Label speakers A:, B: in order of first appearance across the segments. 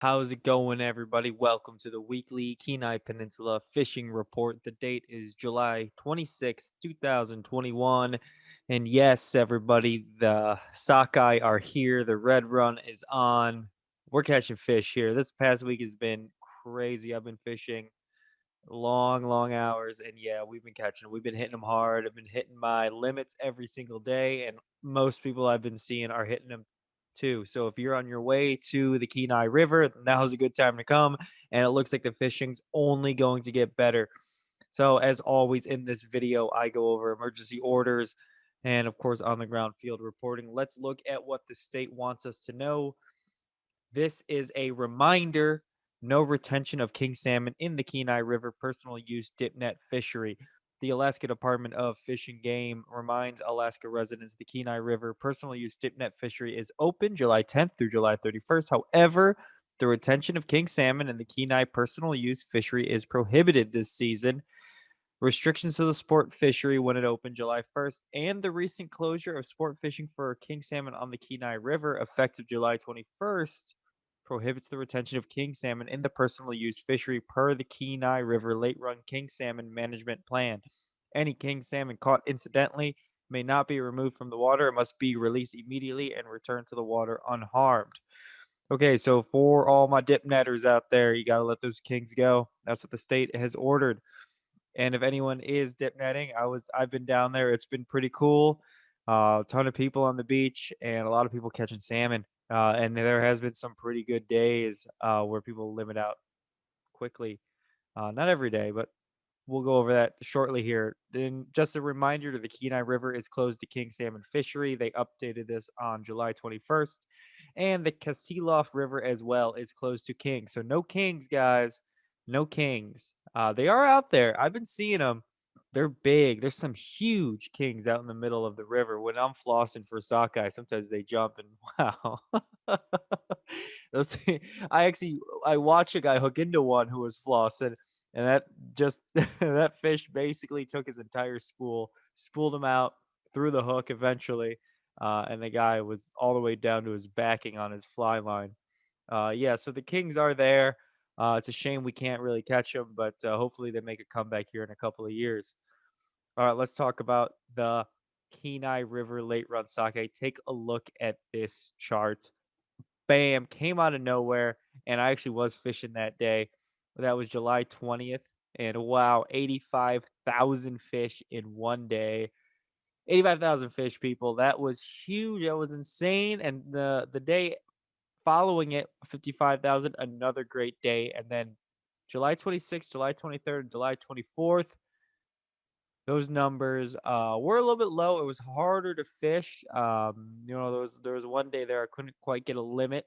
A: How's it going, everybody? Welcome to the weekly Kenai Peninsula fishing report. The date is July 26th, 2021. And yes, everybody, the sockeye are here. The red run is on. We're catching fish here. This past week has been crazy. I've been fishing long, long hours. And yeah, we've been catching 'em. We've been hitting them hard. I've been hitting my limits every single day. And most people I've been seeing are hitting them too. So if you're on your way to the Kenai River, now's a good time to come. And it looks like the fishing's only going to get better. So as always in this video, I go over emergency orders and of course on the ground field reporting. Let's look at what the state wants us to know. This is a reminder: no retention of king salmon in the Kenai River personal use dip net fishery. The Alaska Department of Fish and Game reminds Alaska residents the Kenai River personal use dip net fishery is open July 10th through July 31st. However, the retention of king salmon in the Kenai personal use fishery is prohibited this season. Restrictions to the sport fishery when it opened July 1st, and the recent closure of sport fishing for king salmon on the Kenai River, effective July 21st, prohibits the retention of king salmon in the personal use fishery per the Kenai River Late Run King Salmon Management Plan. Any king salmon caught incidentally may not be removed from the water and must be released immediately and returned to the water unharmed. Okay, so for all my dip netters out there, you got to let those kings go. That's what the state has ordered. And if anyone is dip netting, I've been down there. It's been pretty cool. A ton of people on the beach and a lot of people catching salmon. And there has been some pretty good days where people limit out quickly. Not every day, but we'll go over that shortly here. Then just a reminder: the Kenai River is closed to king salmon fishery. They updated this on July 21st. And the Kasilof River as well is closed to king. So no kings, guys. No kings. They are out there. I've been seeing them. They're big. There's some huge kings out in the middle of the river. When I'm flossing for sockeye, sometimes they jump and wow. Those I watch a guy hook into one who was flossing, and that just that fish basically took his entire spool, spooled him out, threw the hook eventually, and the guy was all the way down to his backing on his fly line. Yeah, so the Kings are there. It's a shame we can't really catch them, but hopefully they make a comeback here in a couple of years. All right, let's talk about the Kenai River late run sockeye. Take a look at this chart. Bam, came out of nowhere, and I actually was fishing that day. That was July 20th, and wow, 85,000 fish in one day. 85,000 fish, people. That was huge. That was insane. And the day following it, 55,000, another great day. And then July 26th, July 23rd, July 24th, those numbers were a little bit low. It was harder to fish. There was one day there I couldn't quite get a limit,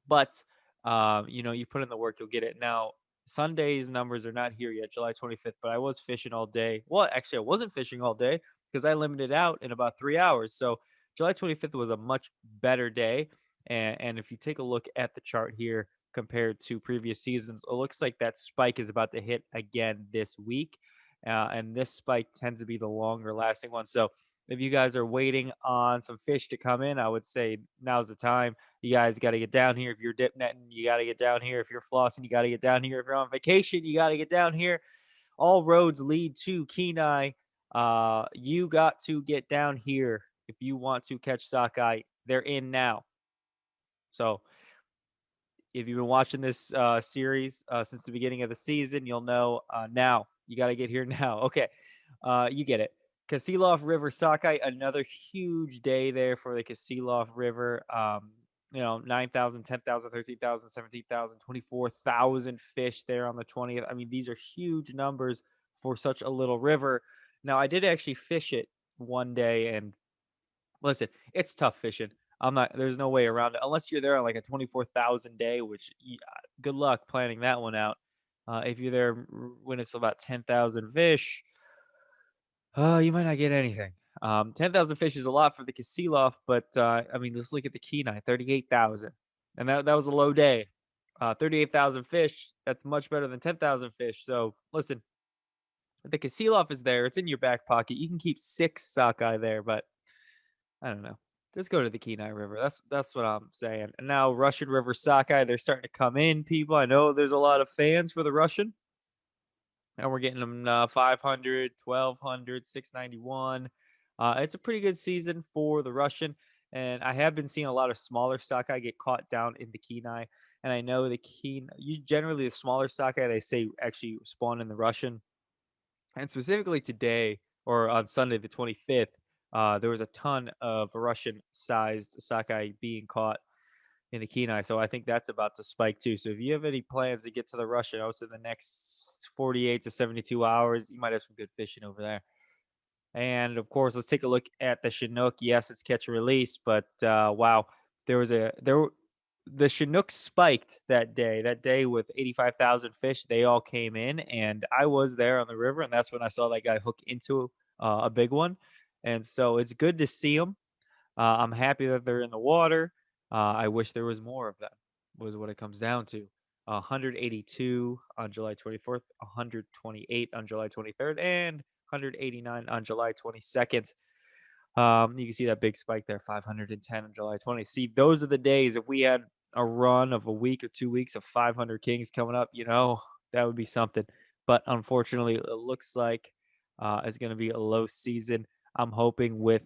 A: but you put in the work, you'll get it. Now, Sunday's numbers are not here yet, July 25th, but I was fishing all day. Well, actually, I wasn't fishing all day because I limited out in about 3 hours. So July 25th was a much better day. And if you take a look at the chart here compared to previous seasons, it looks like that spike is about to hit again this week. And this spike tends to be the longer lasting one. So if you guys are waiting on some fish to come in, I would say now's the time. You guys got to get down here. If you're dip netting, you got to get down here. If you're flossing, you got to get down here. If you're on vacation, you got to get down here. All roads lead to Kenai. You got to get down here if you want to catch sockeye. They're in now. So if you've been watching this series since the beginning of the season, you'll know now. You got to get here now. Okay, you get it. Kasilof River sockeye, another huge day there for the Kasilof River. 9,000, 10,000, 13,000, 17,000, 24,000 fish there on the 20th. I mean, these are huge numbers for such a little river. Now, I did actually fish it one day, and listen, it's tough fishing. There's no way around it unless you're there on like a 24,000 day, which good luck planning that one out. If you're there when it's about 10,000 fish, you might not get anything. 10,000 fish is a lot for the Kasilof, but I mean, let's look at the Kenai, 38,000. And that was a low day. 38,000 fish, that's much better than 10,000 fish. So listen, the Kasilof is there. It's in your back pocket. You can keep 6 sockeye there, but I don't know. Just go to the Kenai River. That's what I'm saying. And now Russian River sockeye, they're starting to come in, people. I know there's a lot of fans for the Russian, and we're getting them 500, 1200, 691. It's a pretty good season for the Russian, and I have been seeing a lot of smaller sockeye get caught down in the Kenai. And I know the Kenai, generally the smaller sockeye they say actually spawn in the Russian, and specifically today or on Sunday the 25th, there was a ton of Russian-sized sockeye being caught in the Kenai. So I think that's about to spike too. So if you have any plans to get to the Russian, I would say the next 48 to 72 hours, you might have some good fishing over there. And of course, let's take a look at the Chinook. Yes, it's catch and release, but wow, there was a there were- the Chinook spiked that day. That day with 85,000 fish, they all came in, and I was there on the river, and that's when I saw that guy hook into a big one. And so it's good to see them. I'm happy that they're in the water. I wish there was more of them, was what it comes down to. 182 on July 24th, 128 on July 23rd, and 189 on July 22nd. You can see that big spike there, 510 on July 20th. See, those are the days. If we had a run of a week or 2 weeks of 500 kings coming up, that would be something. But unfortunately, it looks like it's going to be a low season. I'm hoping with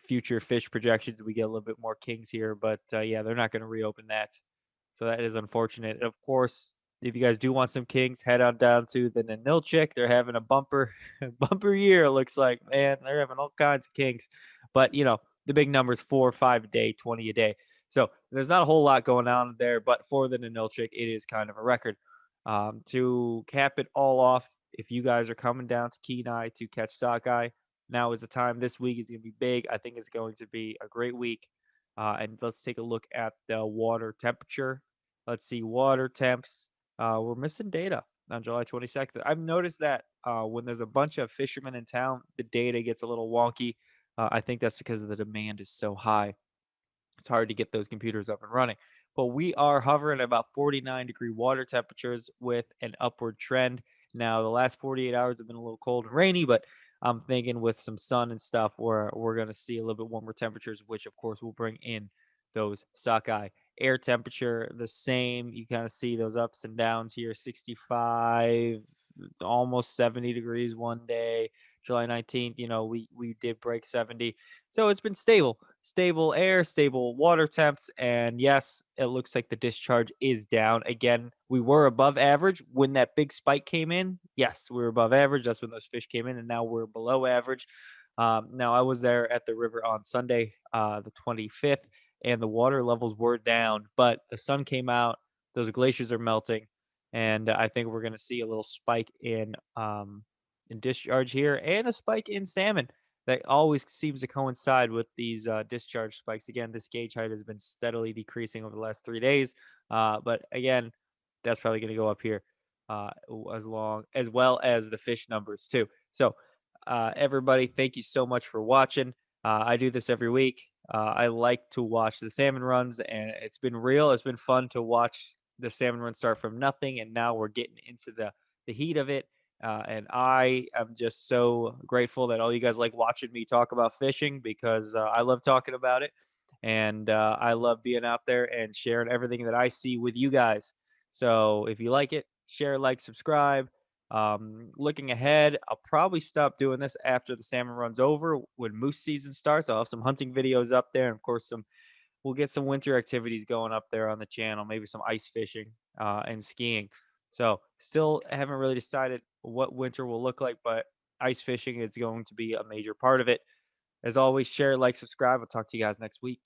A: future fish projections, we get a little bit more kings here, but yeah, they're not going to reopen that. So that is unfortunate. And of course, if you guys do want some kings, head on down to the Nanilchik. They're having a bumper bumper year. It looks like, man, they're having all kinds of kings. But the big numbers 4 or 5 a day, 20 a day. So there's not a whole lot going on there, but for the Nanilchik, it is kind of a record. To cap it all off, if you guys are coming down to Kenai to catch sockeye, now is the time. This week is going to be big. I think it's going to be a great week. And let's take a look at the water temperature. Let's see, water temps. We're missing data on July 22nd. I've noticed that when there's a bunch of fishermen in town, the data gets a little wonky. I think that's because the demand is so high. It's hard to get those computers up and running. But we are hovering at about 49-degree water temperatures with an upward trend. Now, the last 48 hours have been a little cold and rainy, but I'm thinking with some sun and stuff, we're going to see a little bit warmer temperatures, which of course will bring in those sockeye. Air temperature, the same. You kind of see those ups and downs here, 65, almost 70 degrees one day. July 19th, we did break 70. So it's been stable air, stable water temps. And yes, it looks like the discharge is down. Again, we were above average when that big spike came in. Yes, we were above average. That's when those fish came in. And now we're below average. Now, I was there at the river on Sunday, the 25th, and the water levels were down, but the sun came out. Those glaciers are melting. And I think we're going to see a little spike in discharge here and a spike in salmon that always seems to coincide with these discharge spikes. Again, this gauge height has been steadily decreasing over the last 3 days, but again, that's probably going to go up here as well as the fish numbers too. So, everybody, thank you so much for watching. I do this every week. I like to watch the salmon runs, and it's been real. It's been fun to watch the salmon run start from nothing, and now we're getting into the heat of it. And I am just so grateful that all you guys like watching me talk about fishing because I love talking about it. And I love being out there and sharing everything that I see with you guys. So if you like it, share, like, subscribe. Looking ahead, I'll probably stop doing this after the salmon runs over when moose season starts. I'll have some hunting videos up there, and of course, we'll get some winter activities going up there on the channel, maybe some ice fishing and skiing. So, still haven't really decided what winter will look like, but ice fishing is going to be a major part of it. As always, share, like, subscribe. I'll talk to you guys next week.